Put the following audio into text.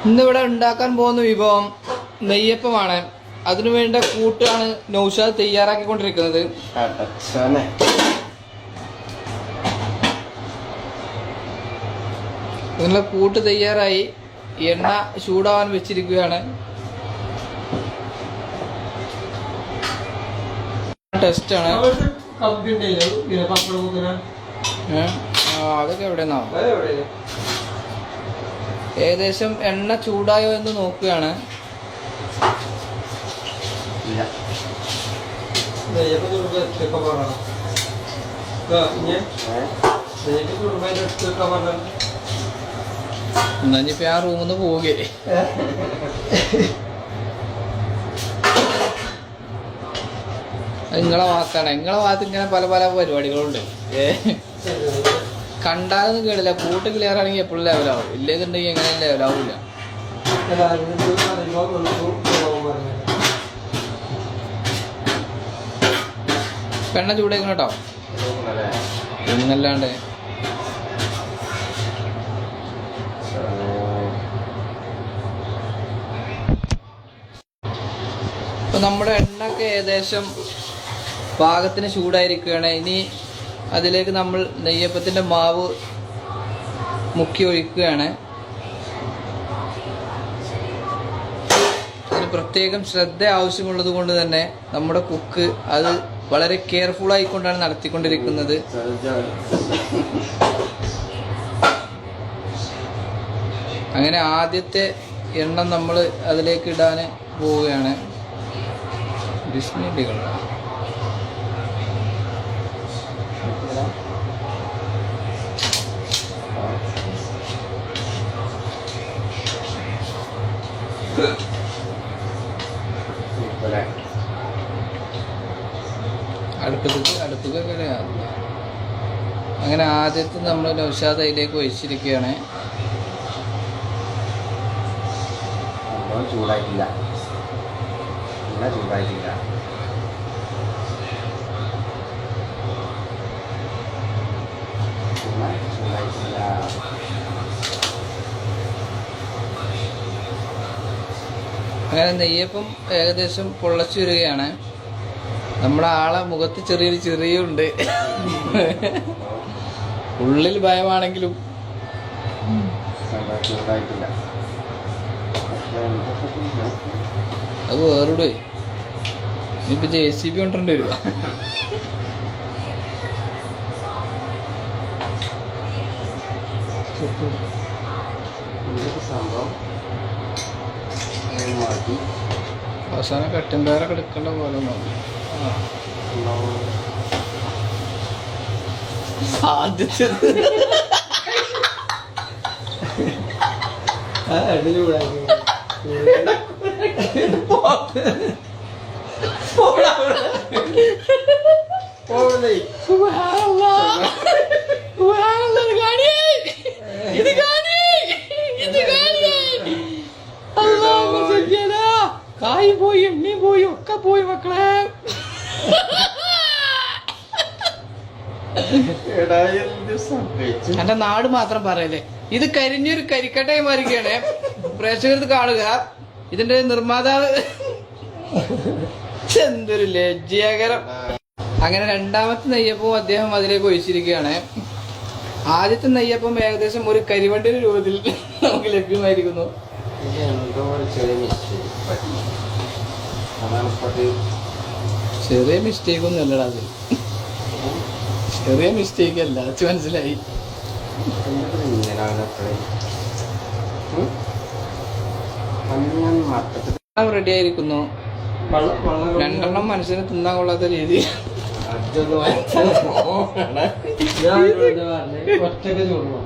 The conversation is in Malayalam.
ഇന്നിവിടെ ഉണ്ടാക്കാൻ പോകുന്ന വിഭവം നെയ്യപ്പമാണ്. അതിനുവേണ്ട കൂട്ടാണ് നൗഷാദ് തയ്യാറാക്കിക്കൊണ്ടിരിക്കുന്നത്. ഇതിനുള്ള കൂട്ട് തയ്യാറായി, എണ്ണ ചൂടാവാൻ വെച്ചിരിക്കുകയാണ്. ടെസ്റ്റാണ്. അതൊക്കെ എവിടെന്നാ? ഏകദേശം എണ്ണ ചൂടായോ എന്ന് നോക്കുകയാണ്. എന്നാഞ്ഞിപ്പോ ആ റൂമിൽ നിന്ന് പോവുകയെ. നിങ്ങളെ ഭാഗത്താണ്. നിങ്ങളെ ഭാഗത്ത് ഇങ്ങനെ പല പല പരിപാടികളുണ്ട്. കണ്ടാലൊന്നും കേടില്ല. കൂട്ട് ക്ലിയർ ആണെങ്കിൽ എപ്പോഴും ലെവലാവും. ഇല്ലെന്നുണ്ടെങ്കിൽ എങ്ങനെ ലെവലാവൂല. എണ്ണ ചൂടേക്കണം കേട്ടോ, എന്നല്ലാണ്ട്. ഇപ്പൊ നമ്മുടെ എണ്ണയൊക്കെ ഏകദേശം പാകത്തിന് ചൂടായിരിക്കുകയാണ്. ഇനി അതിലേക്ക് നമ്മൾ നെയ്യപ്പത്തിൻ്റെ മാവ് മുക്കി ഒഴിക്കുകയാണ്. അതിന് പ്രത്യേകം ശ്രദ്ധ ആവശ്യമുള്ളത് കൊണ്ട് തന്നെ നമ്മുടെ കുക്ക് അത് വളരെ കെയർഫുൾ ആയിക്കൊണ്ടാണ് നടത്തിക്കൊണ്ടിരിക്കുന്നത്. അങ്ങനെ ആദ്യത്തെ എണ്ണ നമ്മൾ അതിലേക്ക് ഇടാൻ പോവുകയാണ്. ബിസ്മില്ലികൾ അടുപ്പൊക്കെ. അങ്ങനെ ആദ്യത്തെ നമ്മൾ നൗഷാദ് അതിലേക്ക് ഒഴിച്ചിരിക്കുകയാണ്. ചൂടായിട്ടില്ല. അങ്ങനെ നെയ്യപ്പം ഏകദേശം പൊള്ളച്ചു വരികയാണ്. നമ്മുടെ ആളെ മുഖത്ത് ചെറിയൊരു ചെറിയുണ്ട്. ഉള്ളിൽ ഭയമാണെങ്കിലും അത് വേറൂടെ. ഇനിയിപ്പോ JCB കൊണ്ടിട്ടുണ്ട് വരുക. അവസാനം കട്ടിമ്പേരൊക്കെ എടുക്കേണ്ട പോലെ ആദ്യത്തെ കായ് പോയി, എണ്ണി പോയി, ഒക്കെ പോയി മക്കളെ. എന്റെ നാട് മാത്രം പറയല്ലേ. ഇത് കരിഞ്ഞൊരു കരിക്കട്ടയും മാറിക്കുകയാണ്. പ്രേക്ഷകർക്ക് കാണുക. ഇതിന്റെ നിർമ്മാതാവ് എന്തൊരു ലജ്ജാകരം. അങ്ങനെ രണ്ടാമത്തെ നെയ്യപ്പവും അദ്ദേഹം അതിലേക്ക് ഒഴിച്ചിരിക്കുകയാണ്. ആദ്യത്തെ നെയ്യപ്പം ഏകദേശം ഒരു കരിവണ്ടിയുടെ രൂപത്തിൽ നമുക്ക് ലഭ്യമായിരിക്കുന്നു. ചെറിയ മിസ്റ്റേക്ക് ഒന്നും അല്ലടാ അത്. ചെറിയ മിസ്റ്റേക്ക് അല്ല, മനസ്സിലായി. റെഡി ആയിരിക്കുന്നു. രണ്ടെണ്ണം മനുഷ്യന് തിന്നാൻ കൊള്ളാത്ത രീതി. ഒറ്റക്ക് ചൂടണം.